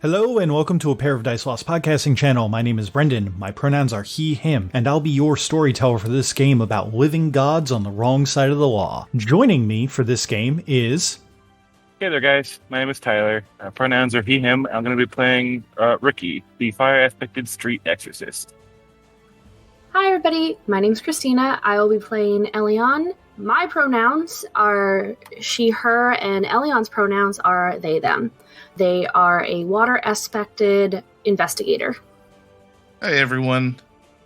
Hello and welcome to A Pair of Dice Lost podcasting channel. My name is Brendan. My pronouns are he, him, and I'll be your storyteller for this game about living gods on the wrong side of the law. Joining me for this game is... Hey there, guys. My name is Tyler. Pronouns are he, him. I'm going to be playing Ricky, the fire-aspected street exorcist. Hi, everybody. My name's Christina. I will be playing Elion. My pronouns are she, her, and Elion's pronouns are they, them. They are a water-aspected investigator. Hi, everyone.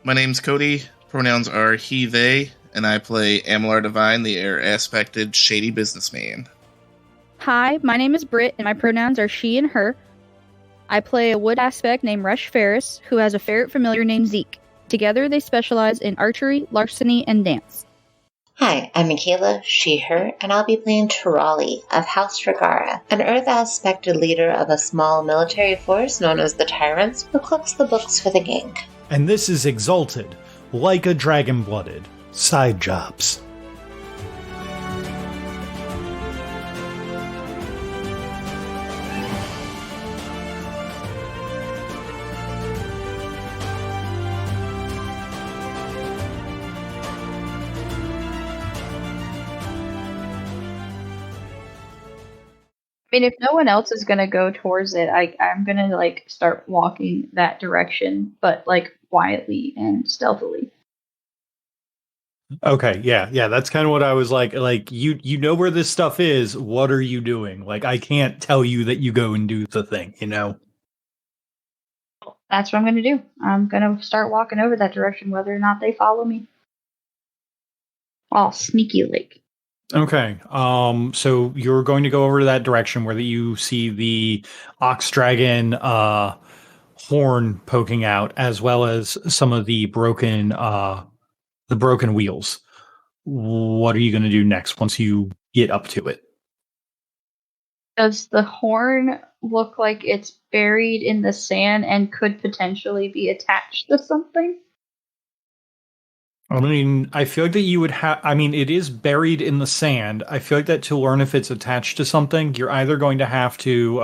My name's Cody. Pronouns are he, they, and I play Amalar Divine, the air-aspected shady businessman. Hi, my name is Britt, and my pronouns are she and her. I play a wood aspect named Fairus, who has a ferret familiar named Zeke. Together, they specialize in archery, larceny, and dance. Hi, I'm Michaela, she, her, and I'll be playing Tirali of House Regara, an Earth-aspected leader of a small military force known as the Tyrants, who cooks the books for the gang. And this is Exalted, like a dragon-blooded. Side jobs. I mean, if no one else is going to go towards it, I'm going to, start walking that direction, but, quietly and stealthily. Okay, yeah, that's kind of what I was like, you know where this stuff is, what are you doing? I can't tell you that you go and do the thing, you know? That's what I'm going to do. I'm going to start walking over that direction, whether or not they follow me. All sneaky-like. Okay, so you're going to go over to that direction where you see the ox dragon horn poking out, as well as some of the broken wheels. What are you going to do next once you get up to it? Does the horn look like it's buried in the sand and could potentially be attached to something? I mean, I feel like that you would have... I mean, it is buried in the sand. I feel like that to learn if it's attached to something, you're either going to have to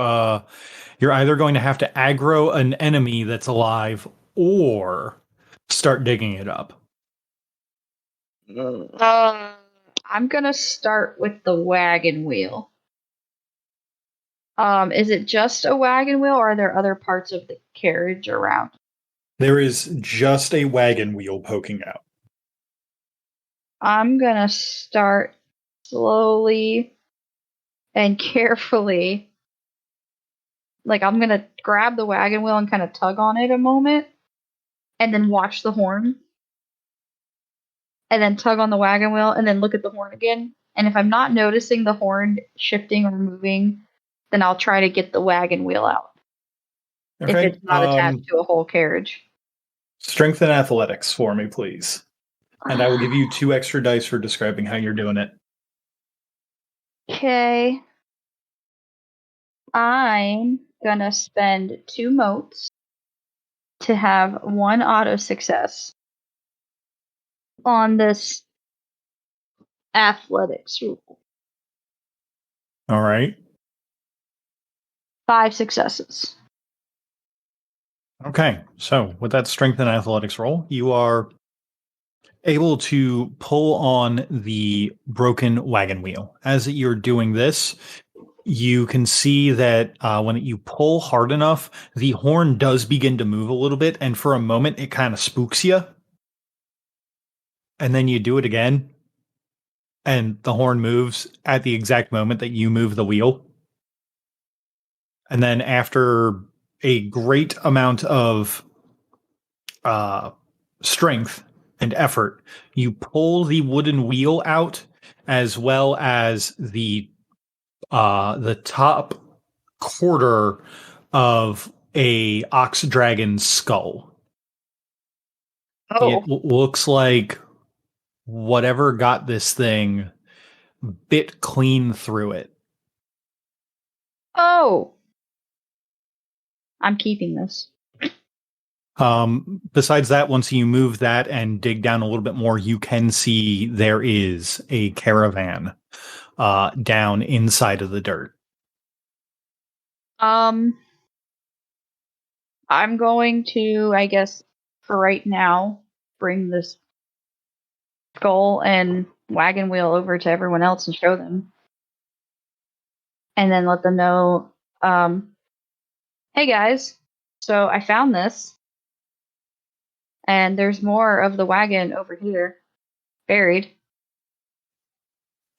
aggro an enemy that's alive or start digging it up. I'm gonna start with the wagon wheel. Is it just a wagon wheel, or are there other parts of the carriage around? There is just a wagon wheel poking out. I'm gonna start slowly and carefully. I'm gonna grab the wagon wheel and kind of tug on it a moment, and then watch the horn. And then tug on the wagon wheel, and then look at the horn again. And if I'm not noticing the horn shifting or moving, then I'll try to get the wagon wheel out. Okay. If it's not attached to a whole carriage. Strength and athletics for me, please. And I will give you 2 extra dice for describing how you're doing it. Okay. I'm gonna spend 2 motes to have 1 auto success on this athletics rule. All right. 5 successes. Okay, so with that strength and athletics roll, you are able to pull on the broken wagon wheel. As you're doing this, you can see that when you pull hard enough, the horn does begin to move a little bit, and for a moment, it kind of spooks you. And then you do it again, and the horn moves at the exact moment that you move the wheel. And then after a great amount of strength and effort, you pull the wooden wheel out, as well as the top quarter of a ox dragon's skull. Oh. It looks like whatever got this thing bit clean through it. Oh. I'm keeping this. Besides that, once you move that and dig down a little bit more, you can see there is a caravan down inside of the dirt. I'm going to, I guess, for right now, bring this skull and wagon wheel over to everyone else and show them. And then let them know, hey guys, so I found this. And there's more of the wagon over here, buried.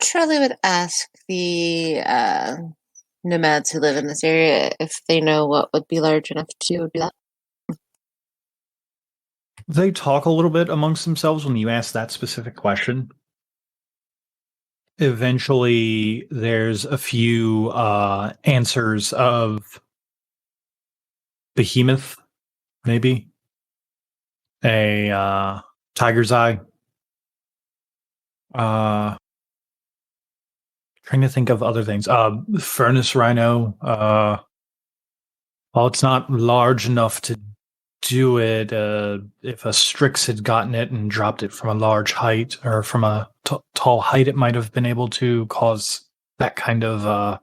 Charlie would ask the nomads who live in this area if they know what would be large enough to do that. They talk a little bit amongst themselves when you ask that specific question. Eventually, there's a few answers of behemoth, maybe a tiger's eye. Trying to think of other things. Furnace rhino. Well, it's not large enough to do it. If a Strix had gotten it and dropped it from a large height or from a tall height, it might have been able to cause that kind of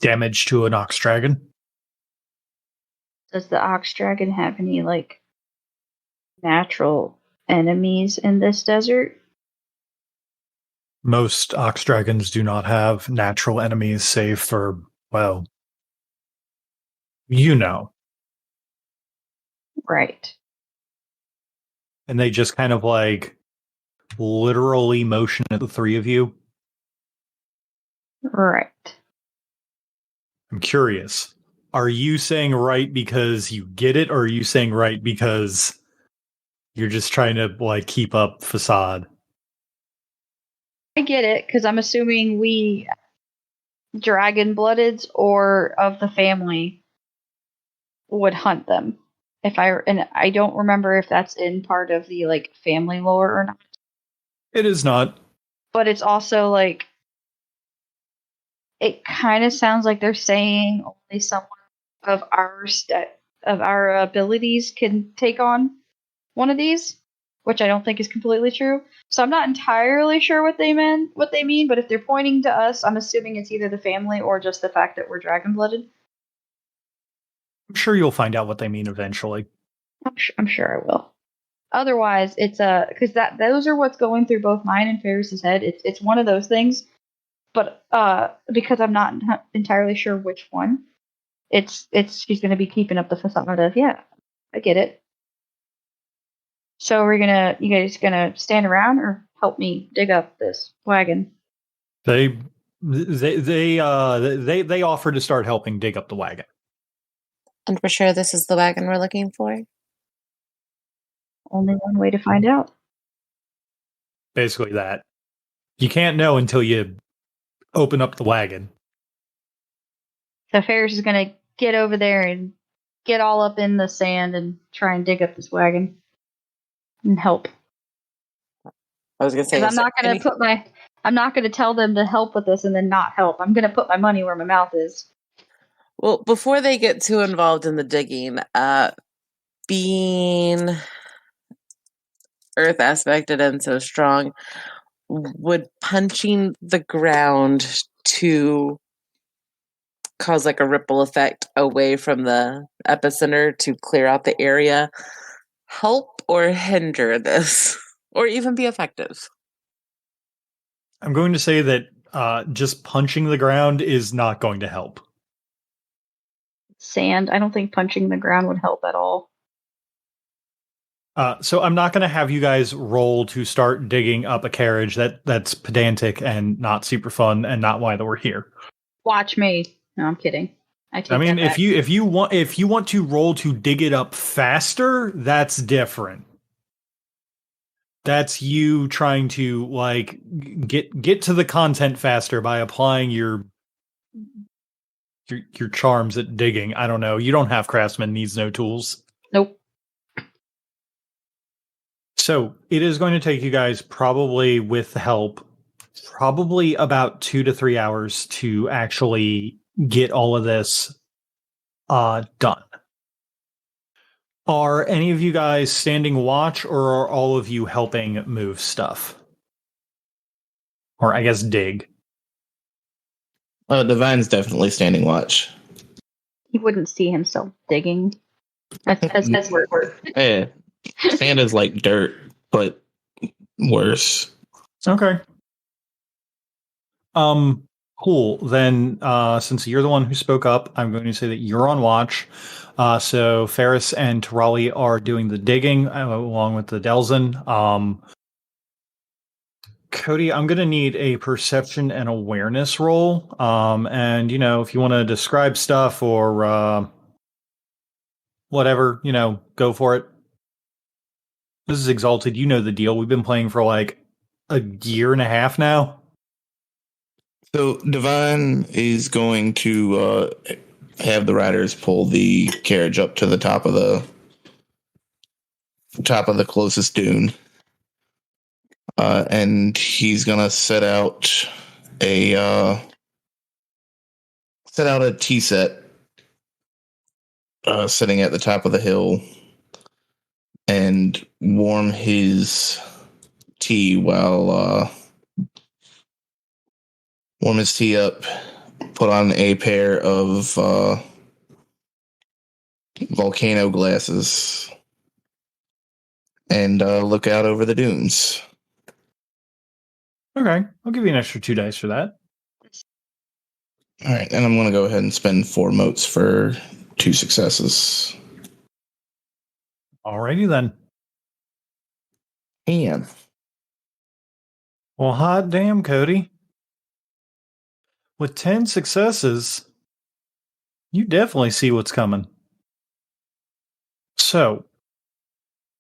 damage to an ox dragon. Does the ox dragon have any, like, natural enemies in this desert? Most ox dragons do not have natural enemies, save for, well, you know. Right. And they just kind of like literally motion at the three of you. Right. I'm curious. Are you saying right because you get it, or are you saying right because you're just trying to like keep up facade? I get it, because I'm assuming we dragon-bloodeds or of the family would hunt them. And I don't remember if that's in part of the like family lore or not. It is not. But it's also like it kind of sounds like they're saying only someone of our abilities can take on one of these, which I don't think is completely true. So I'm not entirely sure what they mean, but if they're pointing to us, I'm assuming it's either the family or just the fact that we're dragon-blooded. I'm sure you'll find out what they mean eventually. I'm sure I will. Otherwise, it's because those are what's going through both mine and Fairus's head. It's one of those things, but because I'm not entirely sure which one, it's she's going to be keeping up the facade of, yeah, I get it. So you guys gonna stand around or help me dig up this wagon? They offer to start helping dig up the wagon. And we're sure this is the wagon we're looking for? Only one way to find out. Basically that. You can't know until you open up the wagon. So Ferris is going to get over there and get all up in the sand and try and dig up this wagon and help. I was going to say, I'm not going to tell them to help with this and then not help. I'm going to put my money where my mouth is. Well, before they get too involved in the digging, being earth aspected and so strong, would punching the ground to cause like a ripple effect away from the epicenter to clear out the area help or hinder this, or even be effective? I'm going to say that just punching the ground is not going to help. Sand. I don't think punching the ground would help at all. So I'm not going to have you guys roll to start digging up a carriage. That's pedantic and not super fun, and not why that we're here. Watch me. No, I'm kidding. I mean, if you want to roll to dig it up faster, that's different. That's you trying to like get to the content faster by applying your charms at digging. I don't know. You don't have craftsman needs no tools. Nope. So it is going to take you guys probably with help, probably about 2 to 3 hours to actually get all of this done. Are any of you guys standing watch, or are all of you helping move stuff? Or I guess dig. Divine's definitely standing watch. He wouldn't see himself digging. That's worse. Yeah. Sand is like dirt, but worse. Okay. Cool. Then, since you're the one who spoke up, I'm going to say that you're on watch. So Fairus and Tarali are doing the digging along with the Delzin. Cody, I'm going to need a perception and awareness roll. And if you want to describe stuff or whatever, go for it. This is Exalted. You know the deal. We've been playing for like a year and a half now. So Divine is going to have the riders pull the carriage up to the top of the closest dune, and he's gonna set out a tea set, sitting at the top of the hill, and warm his tea warm his tea up, put on a pair of volcano glasses, and look out over the dunes. Okay, I'll give you an extra 2 dice for that. All right, and I'm going to go ahead and spend 4 motes for 2 successes. Alrighty then. And Well, hot damn, Cody. With 10 successes, you definitely see what's coming. So,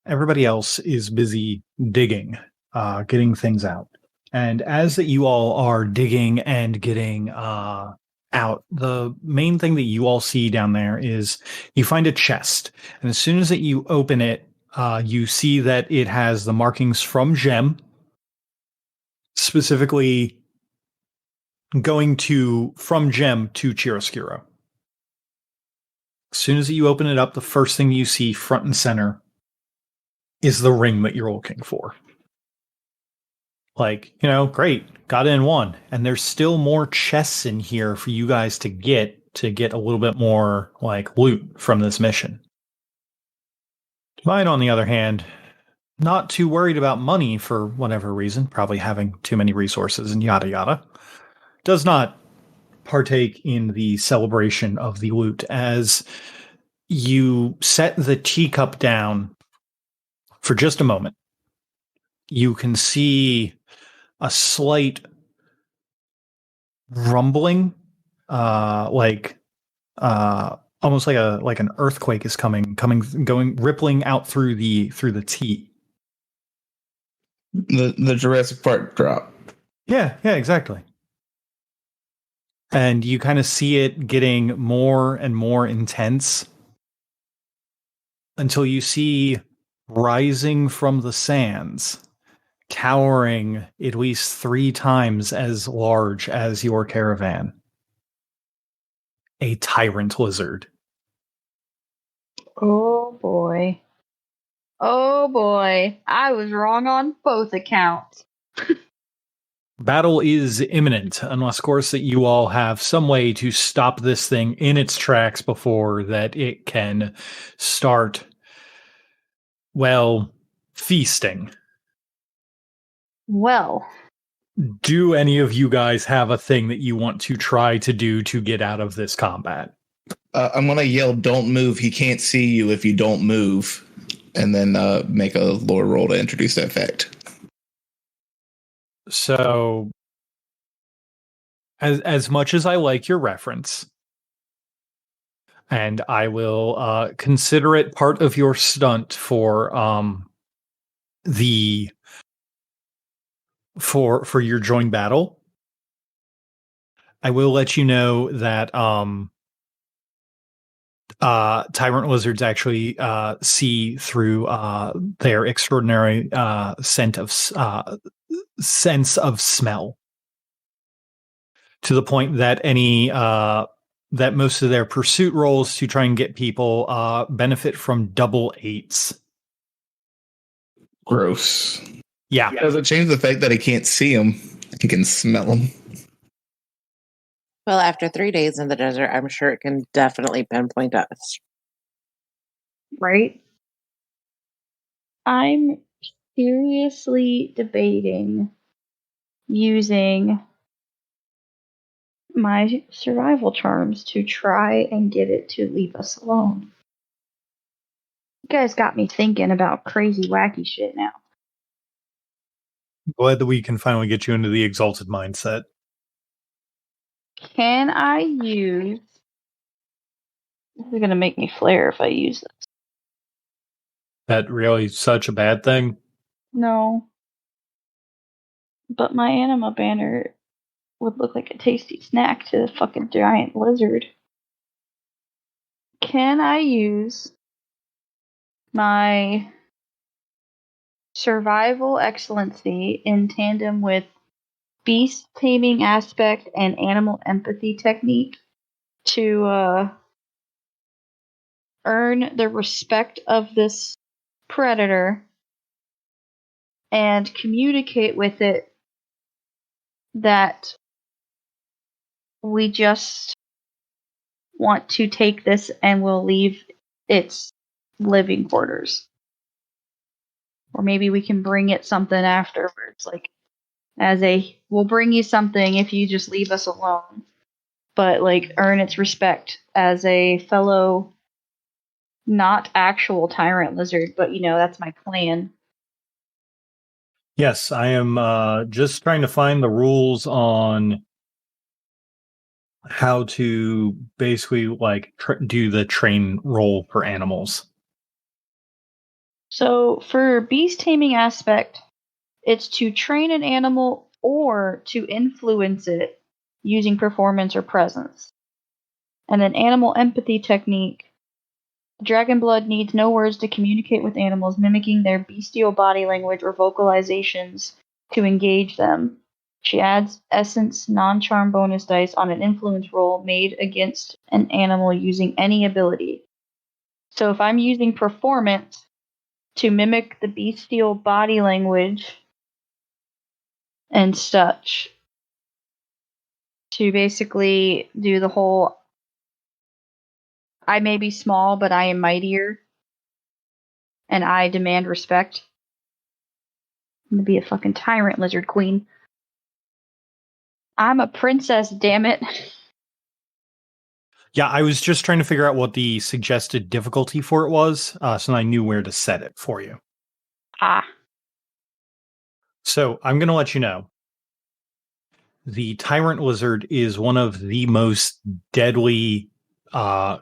everybody else is busy digging, getting things out. And as that you all are digging and getting out, the main thing that you all see down there is you find a chest. And as soon as that you open it, you see that it has the markings from Gem, specifically going from Gem to Chiaroscuro. As soon as you open it up, the first thing you see front and center is the ring that you're looking for. Like, great, got in one. And there's still more chests in here for you guys to get a little bit more like loot from this mission. Divine, on the other hand, not too worried about money for whatever reason, probably having too many resources and yada yada, does not partake in the celebration of the loot. As you set the teacup down for just a moment, you can see a slight rumbling, almost like an earthquake is going rippling out through the tea. the Jurassic Park drop. Yeah, exactly. And you kind of see it getting more and more intense until you see rising from the sands, towering at least 3 times as large as your caravan, a tyrant lizard. Oh boy. Oh boy. I was wrong on both accounts. Battle is imminent, unless, of course, that you all have some way to stop this thing in its tracks before that it can start, feasting. Well, Do any of you guys have a thing that you want to try to do to get out of this combat? I'm going to yell, "Don't move. He can't see you if you don't move." And then make a lore roll to introduce that fact. So, as much as I like your reference, and I will consider it part of your stunt for for your joint battle, I will let you know that tyrant lizards actually see through their extraordinary sense of smell, to the point that that most of their pursuit rolls to try and get people benefit from double 8s. Gross. Yeah. Does it change the fact that he can't see him? He can smell him. Well, after 3 days in the desert, I'm sure it can definitely pinpoint us. right? I'm seriously debating using my survival charms to try and get it to leave us alone. You guys got me thinking about crazy, wacky shit now. Glad that we can finally get you into the Exalted mindset. Can I use... This is going to make me flare if I use this. That really such a bad thing? No. But my anima banner would look like a tasty snack to the fucking giant lizard. Can I use my survival excellency in tandem with beast taming aspect and animal empathy technique to earn the respect of this predator and communicate with it that we just want to take this and we'll leave its living quarters? Or maybe we can bring it something afterwards, like we'll bring you something if you just leave us alone, but like earn its respect as a fellow, not actual tyrant lizard, but that's my plan. Yes, I am just trying to find the rules on how to basically do the train roll for animals. So for beast taming aspect, it's to train an animal or to influence it using performance or presence. And then animal empathy technique. Dragon blood needs no words to communicate with animals, mimicking their bestial body language or vocalizations to engage them. She adds essence non-charm bonus dice on an influence roll made against an animal using any ability. So if I'm using performance to mimic the bestial body language and such, to basically do the whole I may be small, but I am mightier, and I demand respect. I'm gonna be a fucking tyrant lizard queen. I'm a princess, damn it. Yeah, I was just trying to figure out what the suggested difficulty for it was, so I knew where to set it for you. Ah. So I'm going to let you know. The tyrant lizard is one of the most deadly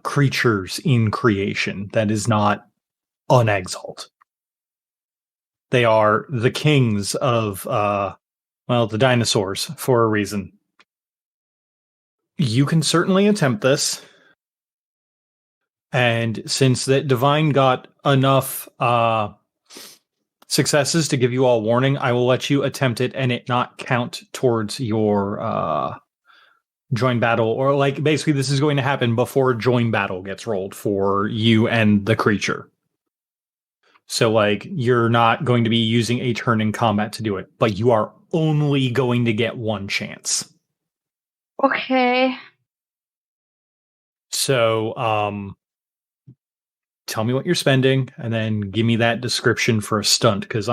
creatures in creation that is not unexalt. They are the kings of, the dinosaurs for a reason. You can certainly attempt this. And since that Divine got enough successes to give you all warning, I will let you attempt it and it not count towards your join battle. Or basically this is going to happen before join battle gets rolled for you and the creature. So you're not going to be using a turn in combat to do it, but you are only going to get one chance. Okay. So, tell me what you're spending and then give me that description for a stunt, because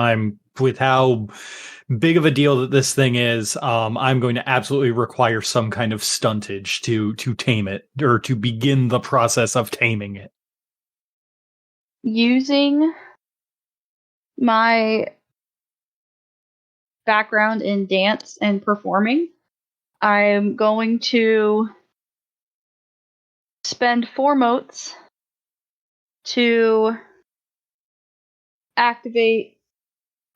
with how big of a deal that this thing is, I'm going to absolutely require some kind of stuntage to tame it, or to begin the process of taming it. Using my background in dance and performing, I'm going to spend 4 motes to activate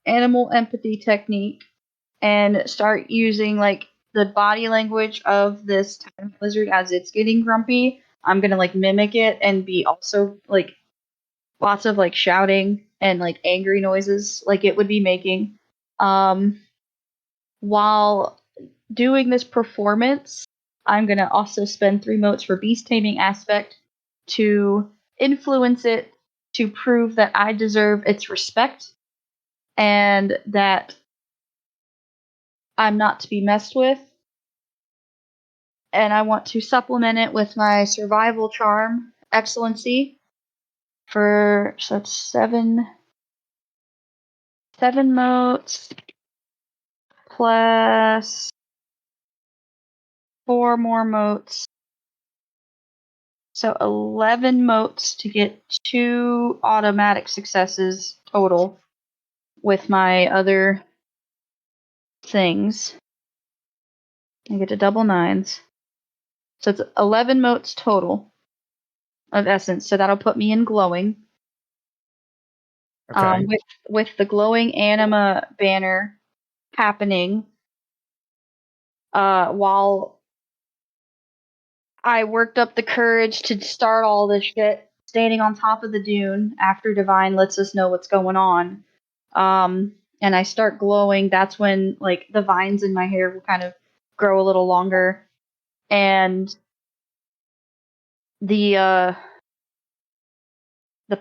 animal empathy technique and start using the body language of this tyrant lizard as it's getting grumpy. I'm gonna mimic it and be also lots of shouting and angry noises like it would be making. While doing this performance, I'm gonna also spend 3 motes for beast taming aspect to influence it to prove that I deserve its respect and that I'm not to be messed with. And I want to supplement it with my survival charm, Excellency, So that's 7 motes plus 4 more motes. So 11 motes to get 2 automatic successes total with my other things. I get to double 9s. So it's 11 motes total of essence. So that'll put me in glowing. Okay. With the glowing anima banner happening, while I worked up the courage to start all this shit, standing on top of the dune after Divine lets us know what's going on. And I start glowing. That's when like the vines in my hair will kind of grow a little longer, and the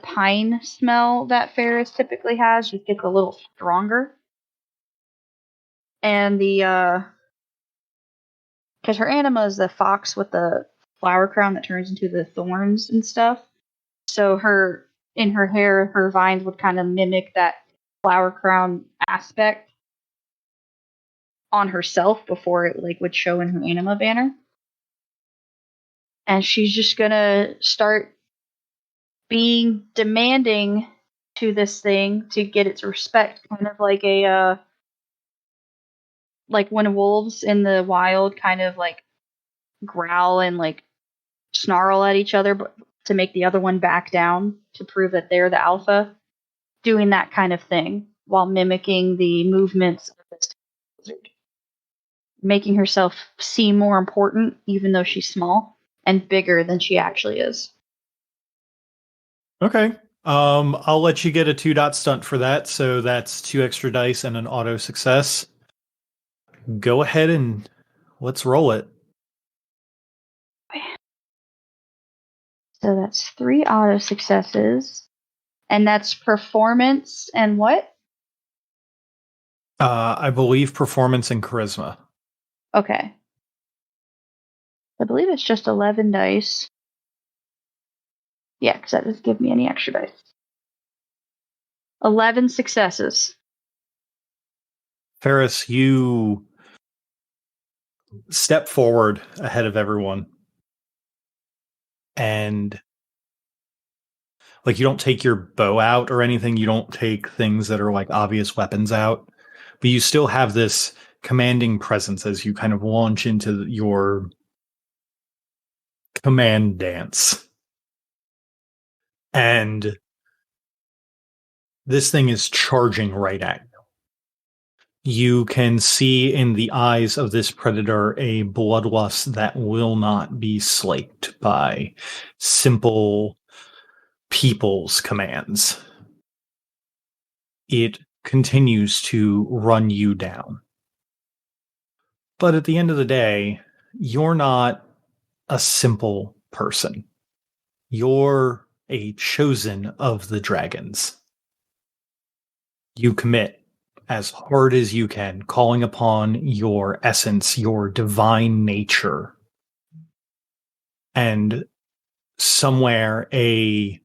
pine smell that Fairus typically has just gets a little stronger. And because her anima is the fox with the flower crown that turns into the thorns and stuff. So in her hair, her vines would kind of mimic that flower crown aspect on herself before it like would show in her anima banner. And she's just gonna start being demanding to this thing to get its respect, kind of like like when wolves in the wild kind of like growl and like snarl at each other but to make the other one back down to prove that they're the alpha, doing that kind of thing while mimicking the movements of this lizard, making herself seem more important even though she's small and bigger than she actually is. Okay. I'll let you get a 2-dot stunt for that. So that's 2 extra dice and an auto success. Go ahead and let's roll it. So that's 3 auto successes. And that's performance and what? I believe performance and charisma. Okay. I believe it's just 11 dice. Yeah, because that doesn't give me any extra dice. 11 successes. Fairus, you step forward ahead of everyone. And like you don't take your bow out or anything. You don't take things that are like obvious weapons out. But you still have this commanding presence as you kind of launch into your command dance. And this thing is charging right at you. You can see in the eyes of this predator a bloodlust that will not be slaked by simple people's commands. It continues to run you down. But at the end of the day, you're not a simple person. You're a chosen of the dragons. You commit as hard as you can, calling upon your essence, your divine nature. And somewhere a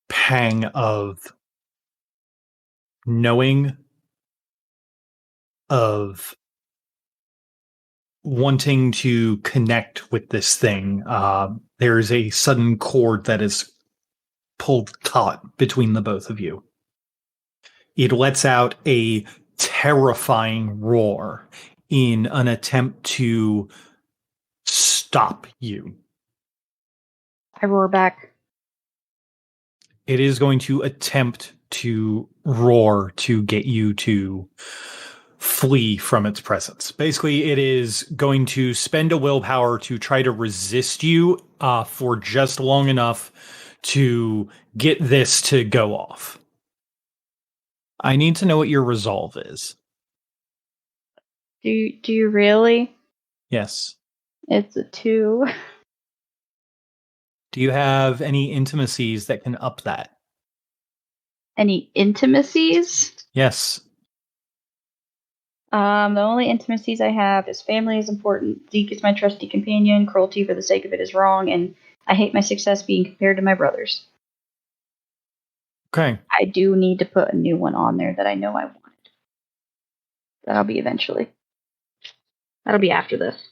pang of knowing, of wanting to connect with this thing. There's a sudden cord that is pulled taut between the both of you. It lets out a terrifying roar in an attempt to stop you. I roar back. It is going to attempt to roar to get you to flee from its presence. Basically, it is going to spend a willpower to try to resist you for just long enough to get this to go off. I need to know what your resolve is. Do you really? Yes. It's a 2. Do you have any intimacies that can up that? Any intimacies? Yes. The only intimacies I have is family is important, Zeke is my trusty companion, cruelty for the sake of it is wrong, and I hate my success being compared to my brother's. Okay. I do need to put a new one on there that I know I wanted. That'll be eventually. That'll be after this.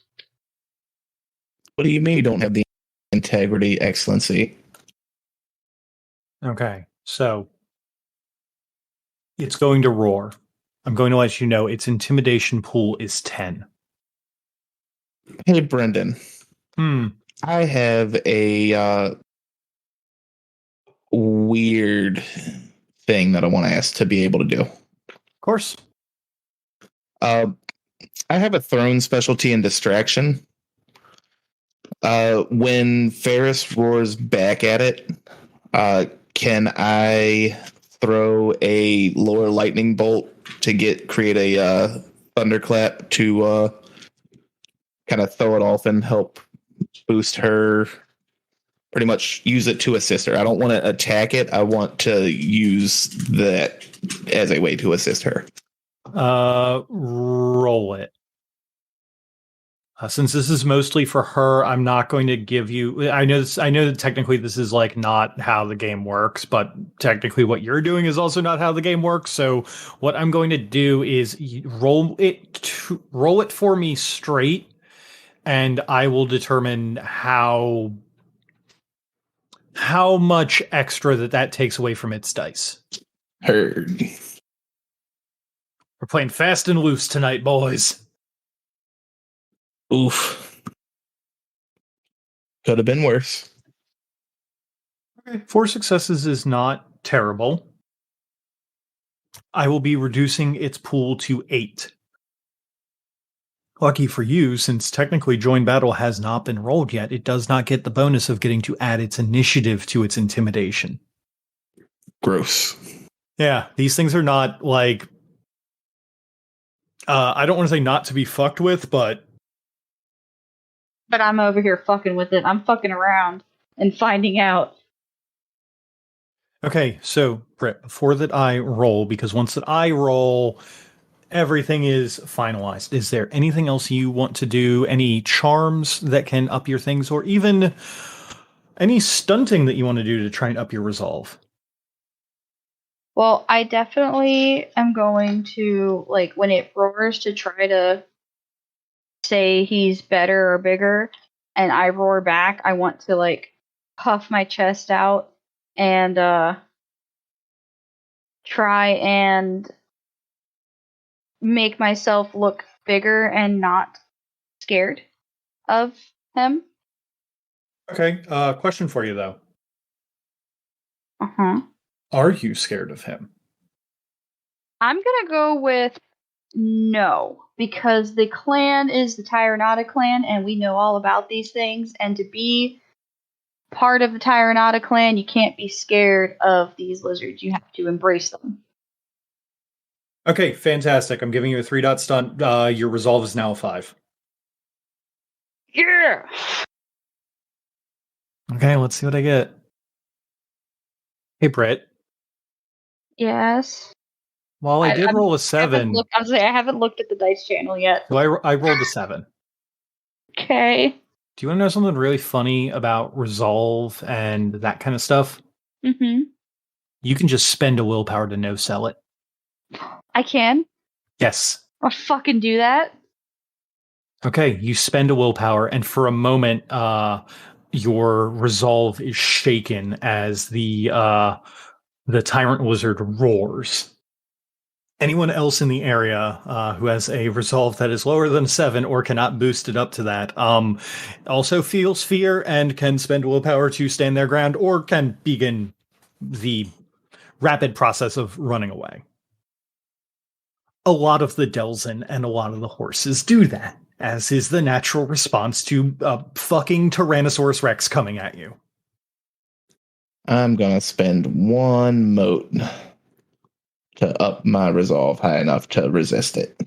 What do you mean you don't have the integrity, excellency? Okay. So it's going to roar. I'm going to let you know its intimidation pool is 10. Hey, Brendan. I have a weird thing that I want to ask to be able to do. Of course. I have a thrown specialty in distraction. When Fairus roars back at it, can I throw a lower lightning bolt to create a thunderclap to kind of throw it off and help boost her? Pretty much use it to assist her. I don't want to attack it. I want to use that as a way to assist her. Roll it. Since this is mostly for her, I'm not going to give you. I know that technically this is like not how the game works, but technically what you're doing is also not how the game works. So what I'm going to do is roll it for me straight, and I will determine how much extra that takes away from its dice. Heard. We're playing fast and loose tonight, boys. Oof. Could have been worse. Okay. 4 successes is not terrible. I will be reducing its pool to 8. Lucky for you, since technically Join Battle has not been rolled yet, it does not get the bonus of getting to add its initiative to its intimidation. Gross. Yeah, these things are not like... I don't want to say not to be fucked with, but... But I'm over here fucking with it. I'm fucking around and finding out. Okay, so, Britt, before that I roll, because once that I roll... everything is finalized. Is there anything else you want to do? Any charms that can up your things, or even any stunting that you want to do to try and up your resolve? Well, I definitely am going to, like, when it roars to try to say he's better or bigger, and I roar back, I want to, like, puff my chest out and try and make myself look bigger and not scared of him. Okay, question for you, though. Uh-huh. Are you scared of him? I'm gonna go with no, because the clan is the Tyranata clan, and we know all about these things, and to be part of the Tyranata clan, you can't be scared of these lizards. You have to embrace them. Okay, fantastic. I'm giving you a 3-dot stunt. Your resolve is now a 5. Yeah! Okay, let's see what I get. Hey, Britt. Yes. Well, I did roll a I 7. haven't looked at the dice channel yet. So I rolled a 7. Okay. Do you want to know something really funny about resolve and that kind of stuff? Mm-hmm. You can just spend a willpower to no-sell it. I can? Yes. I'll fucking do that. Okay, you spend a willpower, and for a moment, your resolve is shaken as the tyrant lizard roars. Anyone else in the area who has a resolve that is lower than 7 or cannot boost it up to that also feels fear and can spend willpower to stand their ground or can begin the rapid process of running away. A lot of the Delzin and a lot of the horses do that, as is the natural response to a fucking Tyrannosaurus Rex coming at you. I'm going to spend 1 mote to up my resolve high enough to resist it.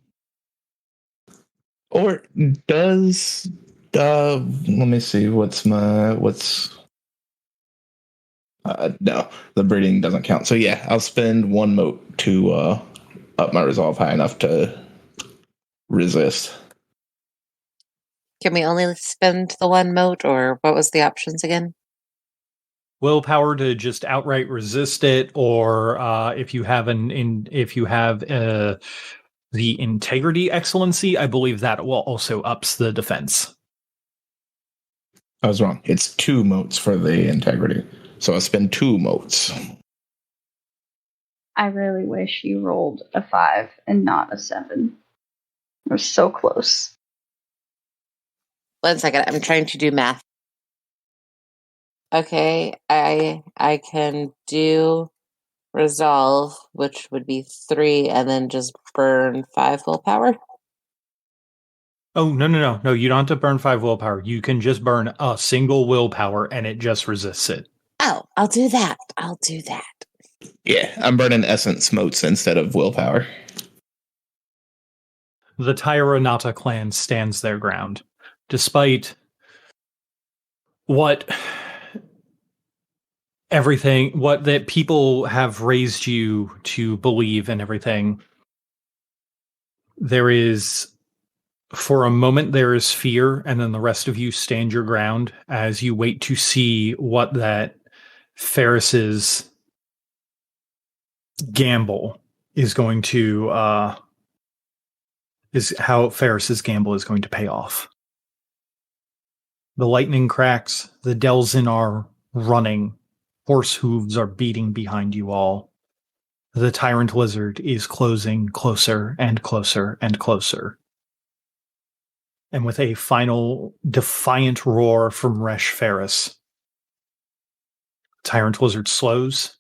Or does... let me see, no, the breeding doesn't count. So yeah, I'll spend 1 mote to up my resolve high enough to resist. Can we only spend the 1 mote, or what was the options again? willpower to just outright resist it, or if you have the integrity excellency, I believe that will also ups the defense. I was wrong. It's 2 motes for the integrity. So I'll spend 2 motes. I really wish you rolled a 5 and not a 7. We're so close. 1 second, I'm trying to do math. Okay, I can do resolve, which would be 3, and then just burn 5 willpower. Oh, no. You don't have to burn 5 willpower. You can just burn a single willpower and it just resists it. Oh, I'll do that. Yeah, I'm burning essence motes instead of willpower. The Tyranata clan stands their ground, despite what that people have raised you to believe and everything. There is, for a moment, there is fear, and then the rest of you stand your ground as you wait to see what that Fairus's gamble is going to is how Fairus's gamble is going to pay off. The lightning cracks, the Delzin are running, horse hooves are beating behind you all. The tyrant lizard is closing closer and closer and closer. And with a final defiant roar from Resh Fairus, tyrant lizard slows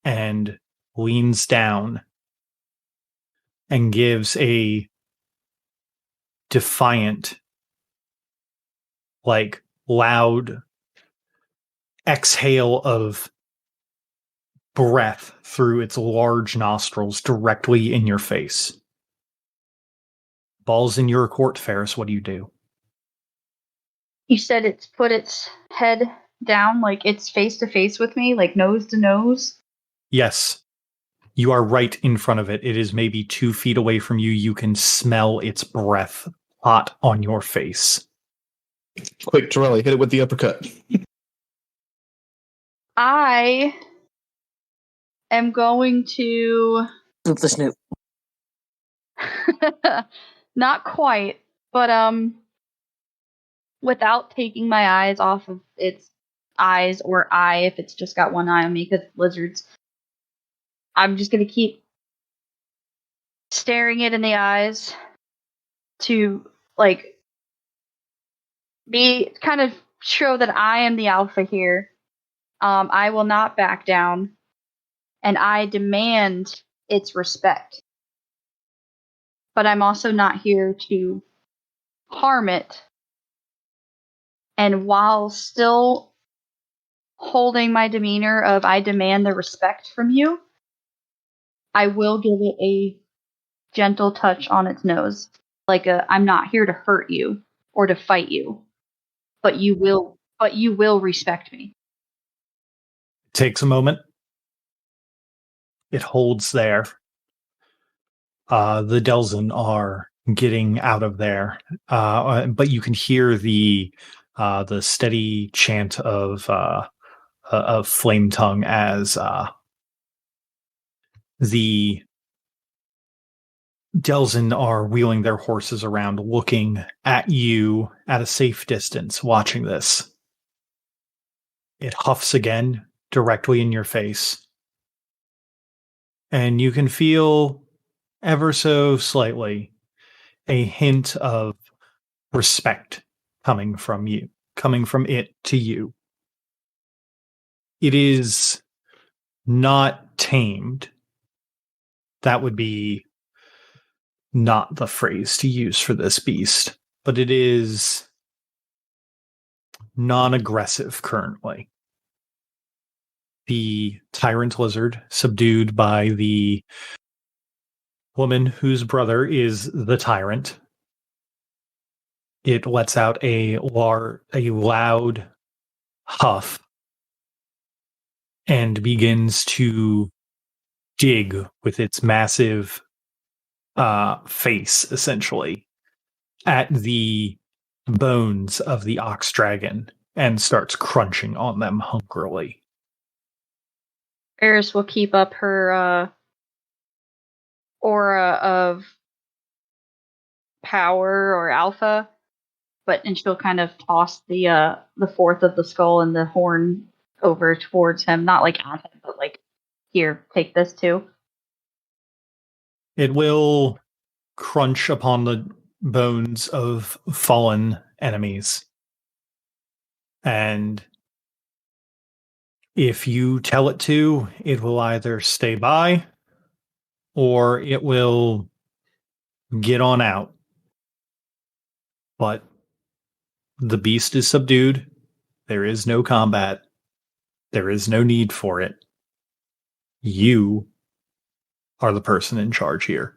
and leans down and gives a defiant, like, loud exhale of breath through its large nostrils directly in your face. Ball's in your court, Fairus. What do you do? You said it's put its head down, like it's face to face with me, like nose to nose? Yes. You are right in front of it. It is maybe 2 feet away from you. You can smell its breath hot on your face. Quick, Torelli, hit it with the uppercut. I am going to... Snoop the snoop. Not quite, but without taking my eyes off of its eyes or eye, if it's just got one eye on me, because lizards, I'm just going to keep staring it in the eyes to, like, be kind of show that I am the alpha here. I will not back down, and I demand its respect. But I'm also not here to harm it. And while still holding my demeanor of I demand the respect from you, I will give it a gentle touch on its nose. Like I'm not here to hurt you or to fight you, but you will respect me. Takes a moment. It holds there. The Delzin are getting out of there, but you can hear the steady chant of Flame Tongue as the Delzin are wheeling their horses around, looking at you at a safe distance, watching this. It huffs again, directly in your face. And you can feel, ever so slightly, a hint of respect coming from it to you. It is not tamed. That would be not the phrase to use for this beast, but it is non-aggressive currently. The tyrant lizard, subdued by the woman whose brother is the tyrant, it lets out a loud huff and begins to dig with its massive face, essentially, at the bones of the ox dragon and starts crunching on them hungrily. Fairus will keep up her aura of power or alpha, and she'll kind of toss the fourth of the skull and the horn over towards him, not like at him, but like, here, take this too. It will crunch upon the bones of fallen enemies. And if you tell it to, it will either stay by or it will get on out. But the beast is subdued. There is no combat. There is no need for it. You are the person in charge here.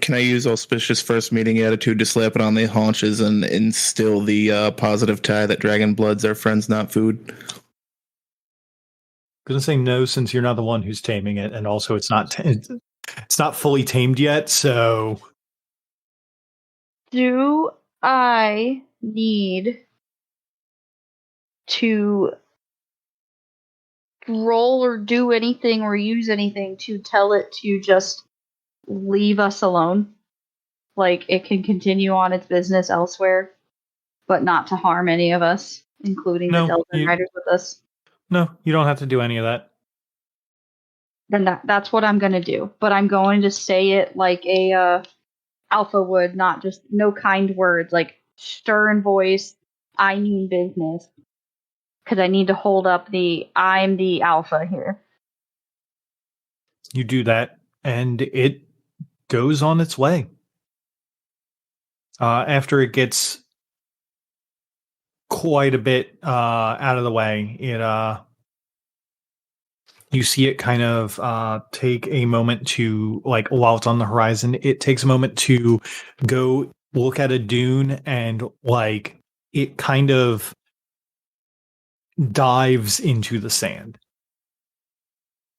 Can I use auspicious first meeting attitude to slap it on the haunches and instill the positive tie that dragon bloods are friends, not food? Gonna say no, since you're not the one who's taming it, and also it's not it's not fully tamed yet. So, do I need to roll or do anything or use anything to tell it to just leave us alone? Like, it can continue on its business elsewhere, but not to harm any of us, including the Delta Riders with us? No, you don't have to do any of that. Then that's what I'm going to do. But I'm going to say it like a alpha would, not just no kind words, like stern voice, I mean business. Because I need to hold up I'm the alpha here. You do that, and it goes on its way. After it gets quite a bit out of the way, you see it kind of take a moment to, like, while it's on the horizon, it takes a moment to go look at a dune, and like it kind of dives into the sand.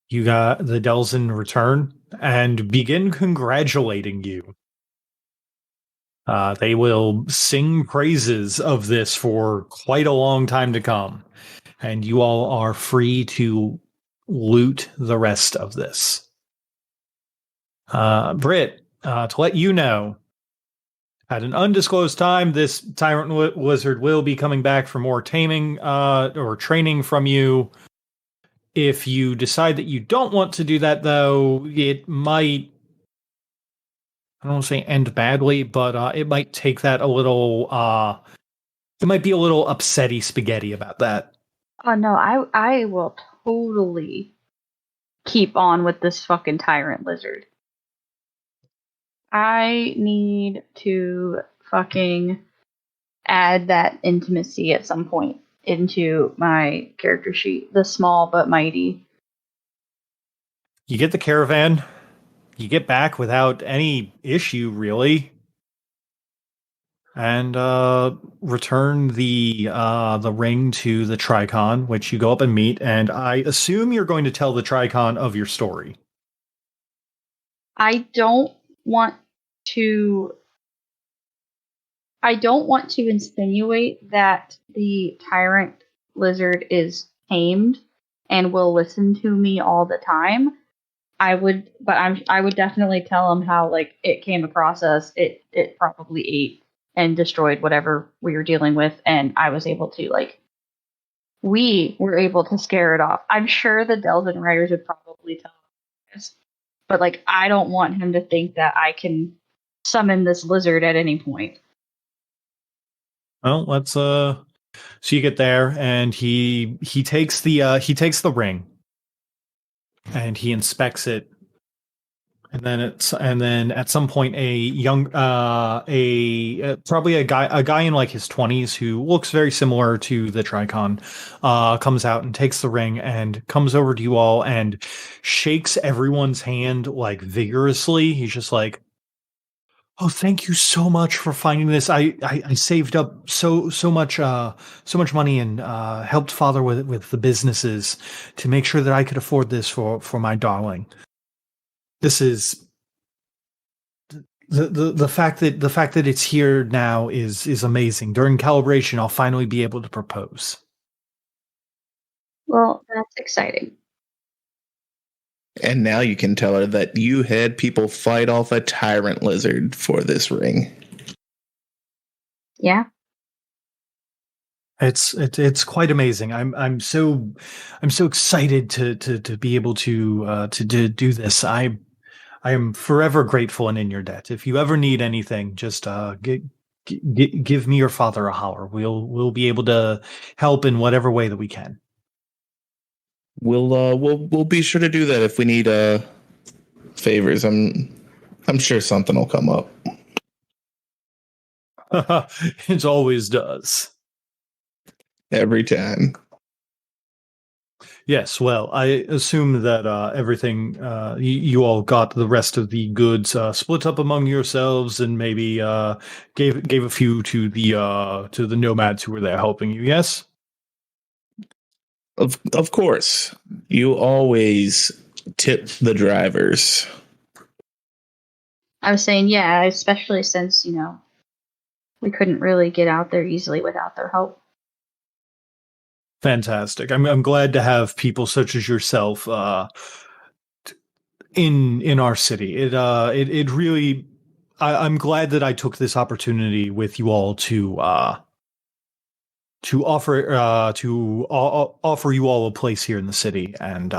You got the Delzin return and begin congratulating you. They will sing praises of this for quite a long time to come, and you all are free to loot the rest of this. Britt, to let you know, at an undisclosed time, this tyrant wizard will be coming back for more taming or training from you. If you decide that you don't want to do that, though, it might, I don't want to say end badly, but it might take that a little, it might be a little upsetty spaghetti about that. Oh no, I will totally keep on with this fucking tyrant lizard. I need to fucking add that intimacy at some point into my character sheet. The small but mighty. You get the caravan. You get back without any issue, really, and return the ring to the Tricon, which you go up and meet. And I assume you're going to tell the Tricon of your story. I don't want to insinuate that the tyrant lizard is tamed and will listen to me all the time. I would definitely tell him how, like, it came across us. It probably ate and destroyed whatever we were dealing with, and I was able to, like, we were able to scare it off. I'm sure the Delvin Riders would probably tell him this, but, like, I don't want him to think that I can summon this lizard at any point. Well, let's so you get there, and he takes the ring, and he inspects it, and then at some point a young probably a guy in like his 20s who looks very similar to the Tricon comes out and takes the ring and comes over to you all and shakes everyone's hand, like, vigorously. He's just like, "Oh, thank you so much for finding this. I saved up so much money and helped father with the businesses to make sure that I could afford this for my darling. This is The fact that it's here now is amazing. During calibration, I'll finally be able to propose. Well, that's exciting. And now you can tell her that you had people fight off a tyrant lizard for this ring. Yeah. It's quite amazing. I'm so excited to be able to do this. I am forever grateful and in your debt. If you ever need anything, just give me your father a holler. We'll be able to help in whatever way that we can. We'll be sure to do that if we need favors. I'm sure something will come up. It always does. Every time. Yes, well, I assume that everything you all got the rest of the goods split up among yourselves, and maybe gave a few to the nomads who were there helping you. Yes, Of course. You always tip the drivers. I was saying, yeah, especially since, we couldn't really get out there easily without their help. fantastic. I'm glad to have people such as yourself in our city. It really. I'm glad that I took this opportunity with you all to offer offer you all a place here in the city and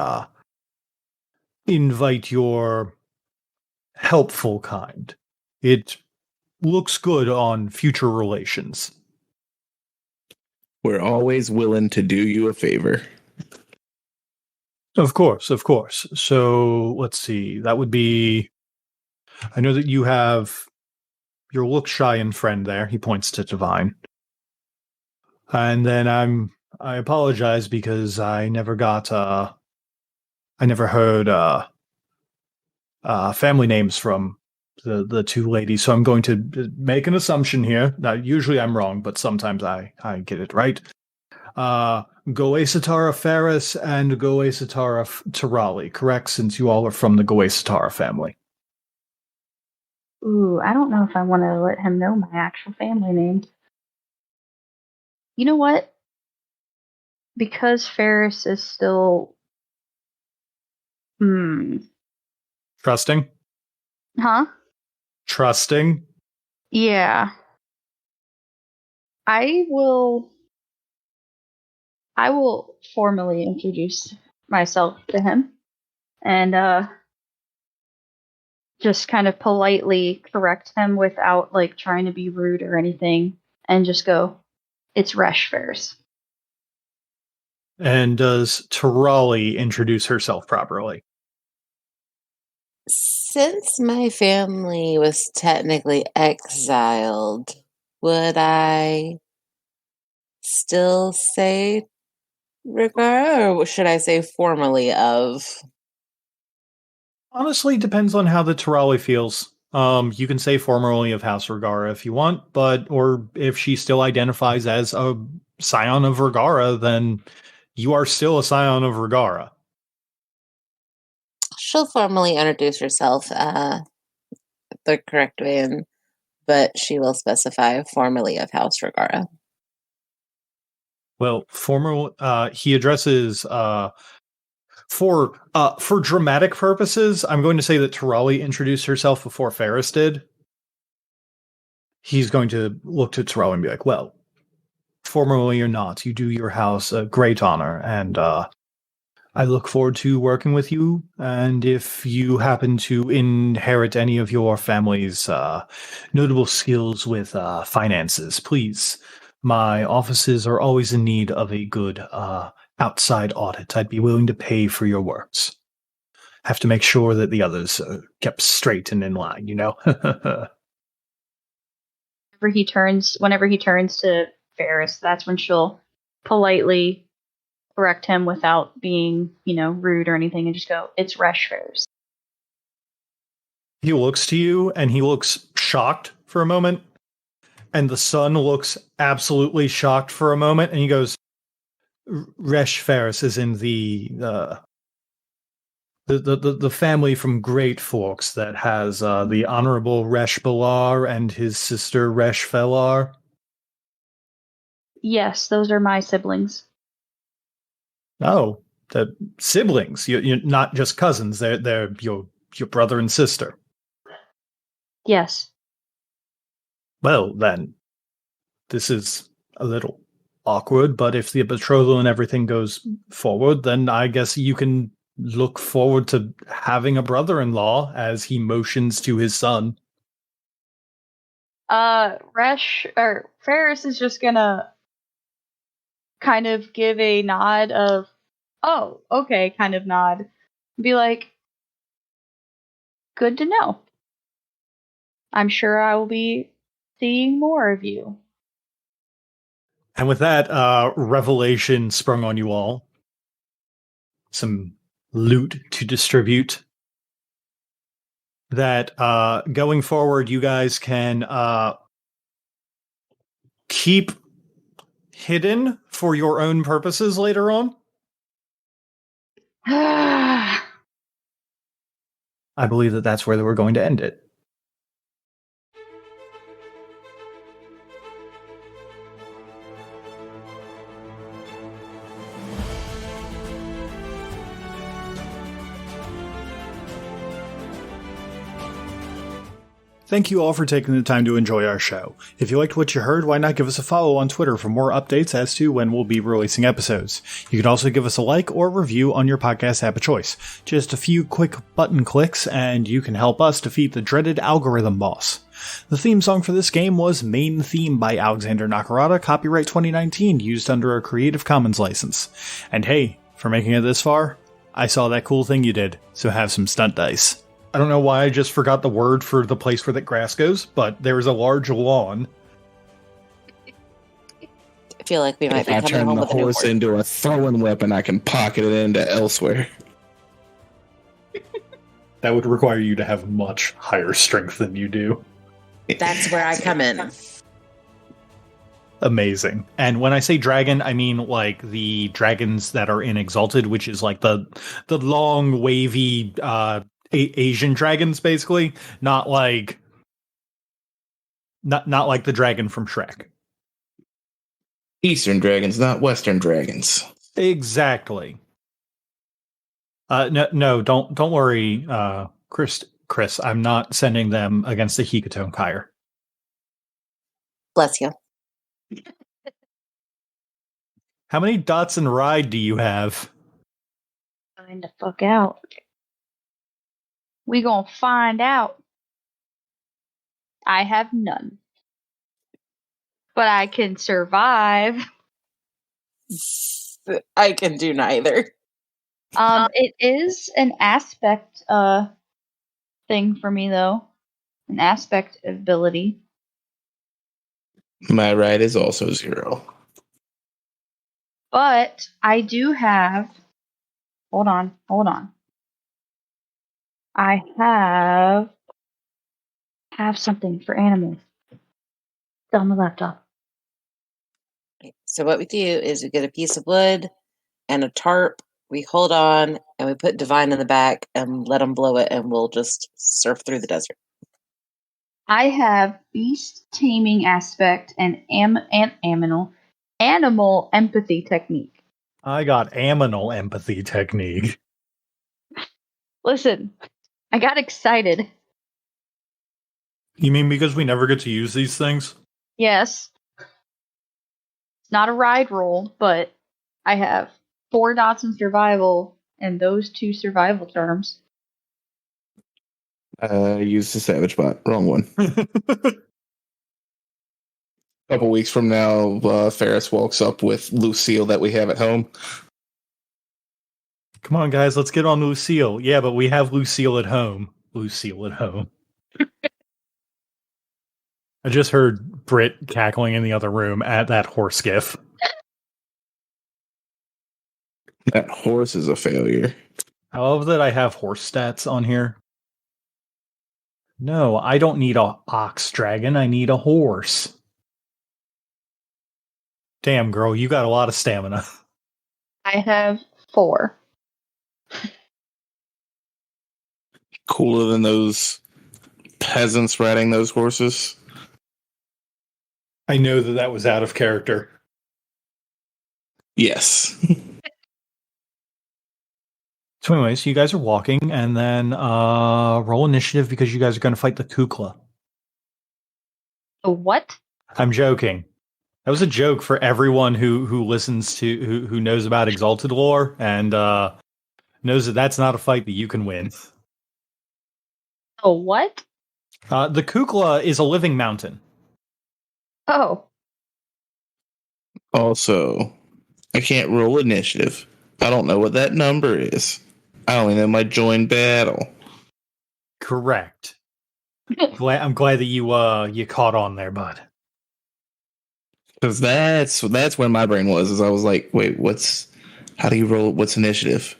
invite your helpful kind. It looks good on future relations. We're always willing to do you a favor. Of course, of course. So let's see. That would be. I know that you have your look-shy friend there. He points to Divine. And then I apologize because I never heard family names from the two ladies, so I'm going to make an assumption here. Now, usually I'm wrong, but sometimes I get it right. Goesatara Fairus and Goesatara Tirali, correct? Since you all are from the Goesatara family. Ooh, I don't know if I want to let him know my actual family name. You know what? Because Fairus is still... Trusting? Huh? Trusting? Yeah. I will formally introduce myself to him and just kind of politely correct him without trying to be rude or anything, and just go, "It's Resh Fairus." And does Tirali introduce herself properly? Since my family was technically exiled, would I still say Rigara, or should I say formally of? Honestly, depends on how the Tirali feels. You can say formerly of House Regara if you want, or if she still identifies as a scion of Regara, then you are still a scion of Regara. She'll formally introduce herself the correct way, but she will specify formally of House Regara. Well, he addresses for dramatic purposes, I'm going to say that Tirali introduced herself before Fairus did. He's going to look to Tirali and be like, well, formally or not, you do your house a great honor, and I look forward to working with you. And if you happen to inherit any of your family's notable skills with finances, please, my offices are always in need of a good outside audit. I'd be willing to pay for your works. Have to make sure that the others are kept straight and in line, Whenever he turns to Fairus, that's when she'll politely correct him without being, rude or anything, and just go, "It's Resh Fairus." He looks to you and he looks shocked for a moment, and the son looks absolutely shocked for a moment, and he goes, Resh Fairus is in the The family from Great Forks that has the Honorable Resh Balar and his sister Resh Felar. Yes, those are my siblings. Oh, the siblings. You're not just cousins. They're your brother and sister. Yes. Well, then, this is a little awkward, but if the betrothal and everything goes forward, then I guess you can look forward to having a brother-in-law as he motions to his son. Fairus is just gonna kind of give a nod of, oh, okay, kind of nod. Be like, good to know. I'm sure I will be seeing more of you. And with that, revelation sprung on you all. Some loot to distribute. That going forward, you guys can keep hidden for your own purposes later on. I believe that that's where we're going to end it. Thank you all for taking the time to enjoy our show. If you liked what you heard, why not give us a follow on Twitter for more updates as to when we'll be releasing episodes. You can also give us a like or review on your podcast app of choice. Just a few quick button clicks and you can help us defeat the dreaded algorithm boss. The theme song for this game was Main Theme by Alexander Nakarada, copyright 2019, used under a Creative Commons license. And hey, for making it this far, I saw that cool thing you did, so have some stunt dice. I don't know why I just forgot the word for the place where the grass goes, but there is a large lawn. I feel like we might be If I coming turn home the with a new horse word. into a throwing weapon, I can pocket it into elsewhere. That would require you to have much higher strength than you do. That's where I come in. Amazing. And when I say dragon, I mean like the dragons that are in Exalted, which is like the long, wavy Asian dragons, basically. Not like the dragon from Shrek. Eastern dragons, not Western dragons. Exactly. No, don't worry, Chris. I'm not sending them against the Hikatone Kyre. Bless you. How many dots in ride do you have? Find the fuck out. We gonna find out. I have none. But I can survive. I can do neither. It is an aspect thing for me though. An aspect ability. My ride is also 0. But I do have, hold on. I have something for animals. It's on the laptop. So what we do is we get a piece of wood and a tarp. We hold on and we put Divine in the back and let them blow it, and we'll just surf through the desert. I have beast taming aspect and animal empathy technique. I got aminal empathy technique. Listen, I got excited. You mean because we never get to use these things? Yes. It's not a ride roll, but I have 4 dots in survival and those 2 survival terms. Use the Savage Bot. Wrong one. Couple weeks from now, Fairus walks up with Lucille that we have at home. Come on, guys, let's get on Lucille. Yeah, but we have Lucille at home. Lucille at home. I just heard Britt cackling in the other room at that horse gif. That horse is a failure. I love that I have horse stats on here. No, I don't need a ox dragon. I need a horse. Damn, girl, you got a lot of stamina. I have 4. cooler than those peasants riding those horses? I know that was out of character. Yes. So anyways, you guys are walking, and then roll initiative because you guys are going to fight the Kukla. A what? I'm joking. That was a joke for everyone who listens to who knows about Exalted lore and knows that that's not a fight that you can win. A what? The Kukla is a living mountain. Oh. Also, I can't roll initiative. I don't know what that number is. I only know my join battle. Correct. I'm glad that you caught on there, bud. Because that's where my brain was. Is I was like, wait, how do you roll? What's initiative?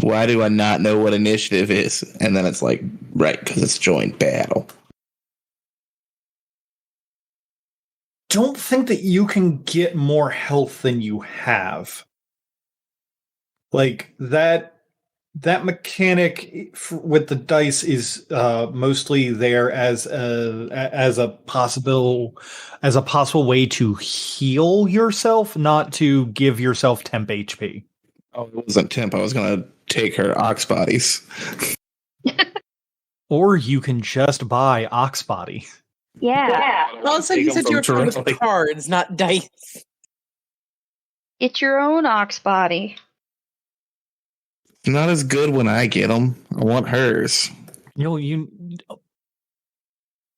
Why do I not know what initiative is? And then it's like, right, because it's joint battle. Don't think that you can get more health than you have. Like that mechanic with the dice is mostly there as a possible way to heal yourself, not to give yourself temp HP. Oh, it wasn't temp. I was gonna take her ox bodies. Or you can just buy ox body. Yeah. Also, you said you were playing with cards, not dice. Get your own ox body. Not as good when I get them. I want hers.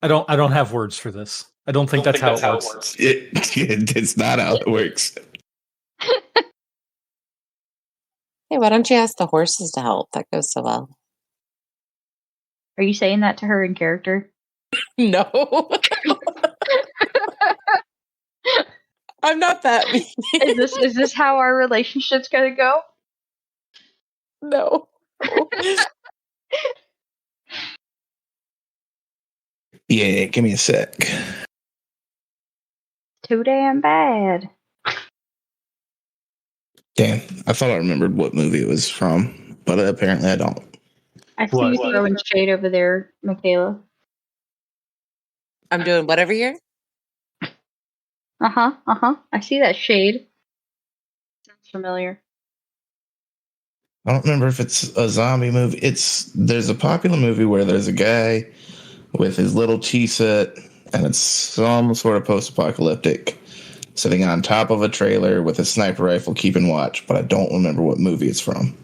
I don't have words for this. I don't think that's how it works. It's not how it works. Hey, why don't you ask the horses to help? That goes so well. Are you saying that to her in character? No. I'm not that mean. Is this how our relationship's gonna go? No. Yeah, give me a sec. Too damn bad. Damn, I thought I remembered what movie it was from, but apparently I don't. I see you throwing shade over there, Michaela. I'm doing whatever here. I see that shade. Sounds familiar. I don't remember if it's a zombie movie. There's a popular movie where there's a guy with his little tea set, and it's some sort of post-apocalyptic, sitting on top of a trailer with a sniper rifle keeping watch, but I don't remember what movie it's from.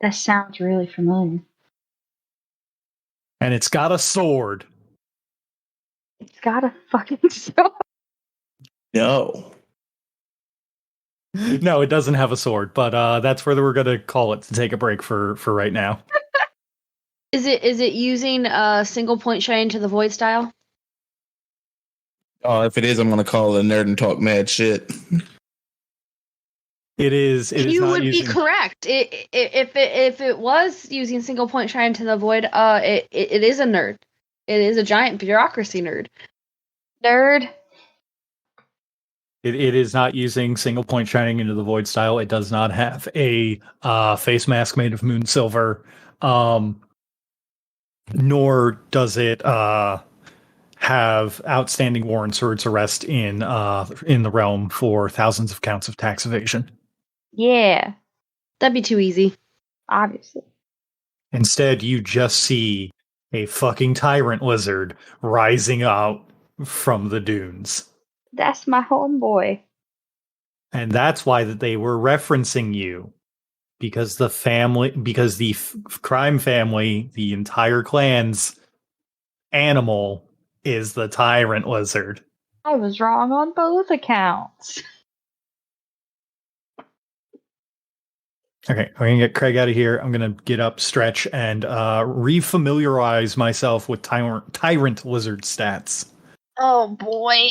That sounds really familiar. And it's got a sword. It's got a fucking sword. No. No, it doesn't have a sword, but that's where we're going to call it to take a break for right now. Is it using single point shine into the void style? Oh, if it is, I'm going to call it a nerd and talk mad shit. It is. You would be correct. If it was using single point shine into the void, it is a nerd. It is a giant bureaucracy nerd. Nerd. It is not using single point shining into the void style. It does not have a face mask made of moon silver, nor does it have outstanding warrants or its arrest in the realm for thousands of counts of tax evasion. Yeah, That'd be too easy. obviously. Instead, you just see a fucking tyrant lizard rising up from the dunes. That's my homeboy. And that's why that they were referencing you. Because the crime family, the entire clan's animal is the tyrant lizard. I was wrong on both accounts. Okay, I'm going to get Craig out of here. I'm going to get up, stretch, and refamiliarize myself with tyrant lizard stats. Oh boy.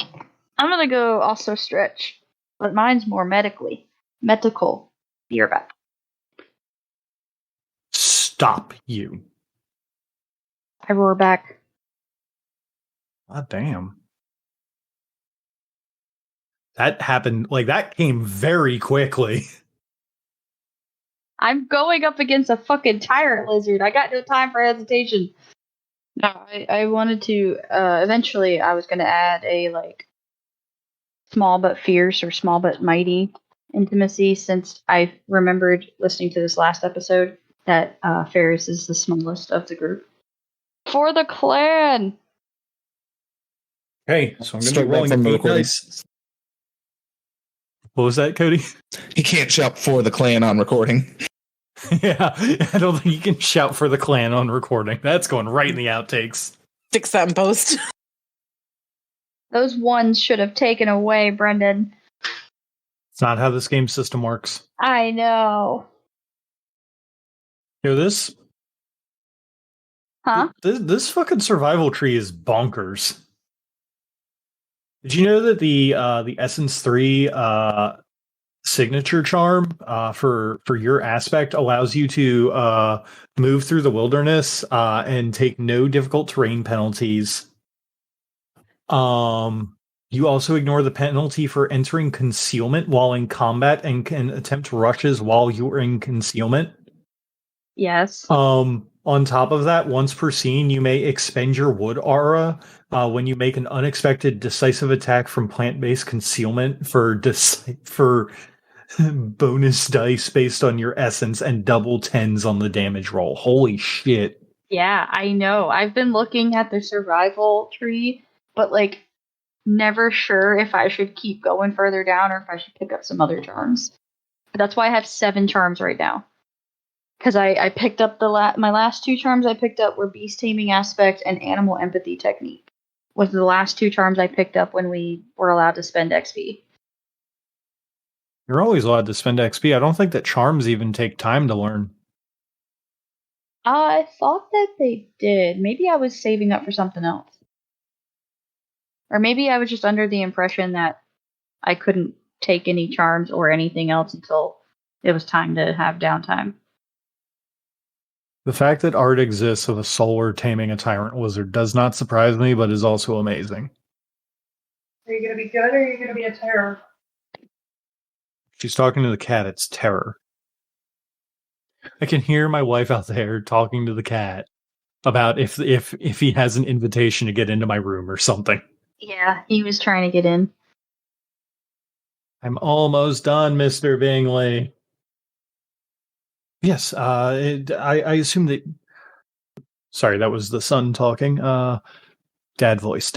I'm gonna go also stretch, but mine's more medical. Be right back. Stop you. I roar back. God damn. That happened, that came very quickly. I'm going up against a fucking tyrant lizard. I got no time for hesitation. No, I wanted to. Eventually, I was going to add a like small but fierce or small but mighty intimacy, since I remembered listening to this last episode that Fairus is the smallest of the group. For the clan. Okay, so I'm going to Strike be that rolling from the 8 recording. dice. What was that, Cody? He can't shout for the clan on recording. Yeah, I don't think you can shout for the clan on recording. That's going right in the outtakes. Fix that in post. Those ones should have taken away, Brendan. It's not how this game system works. I know. Hear this? Huh? This fucking survival tree is bonkers. Did you know that the Essence 3 signature charm for your aspect allows you to move through the wilderness and take no difficult terrain penalties? You also ignore the penalty for entering concealment while in combat and can attempt rushes while you're in concealment. Yes. On top of that, once per scene, you may expend your wood aura when you make an unexpected decisive attack from plant-based concealment for bonus dice based on your essence and double 10s on the damage roll. Holy shit. Yeah, I know. I've been looking at the survival tree, but like never sure if I should keep going further down or if I should pick up some other charms. But that's why I have 7 charms right now. Because I picked up my last 2 charms I picked up were Beast Taming Aspect and Animal Empathy Technique. Was the last 2 charms I picked up when we were allowed to spend XP. You're always allowed to spend XP. I don't think that charms even take time to learn. I thought that they did. Maybe I was saving up for something else. Or maybe I was just under the impression that I couldn't take any charms or anything else until it was time to have downtime. The fact that art exists of a solar taming a tyrant wizard does not surprise me, but is also amazing. Are you going to be good or are you going to be a terror? She's talking to the cat. It's terror. I can hear my wife out there talking to the cat about if he has an invitation to get into my room or something. Yeah, he was trying to get in. I'm almost done, Mr. Bingley. Yes, I assume that... Sorry, that was the son talking. Dad voice.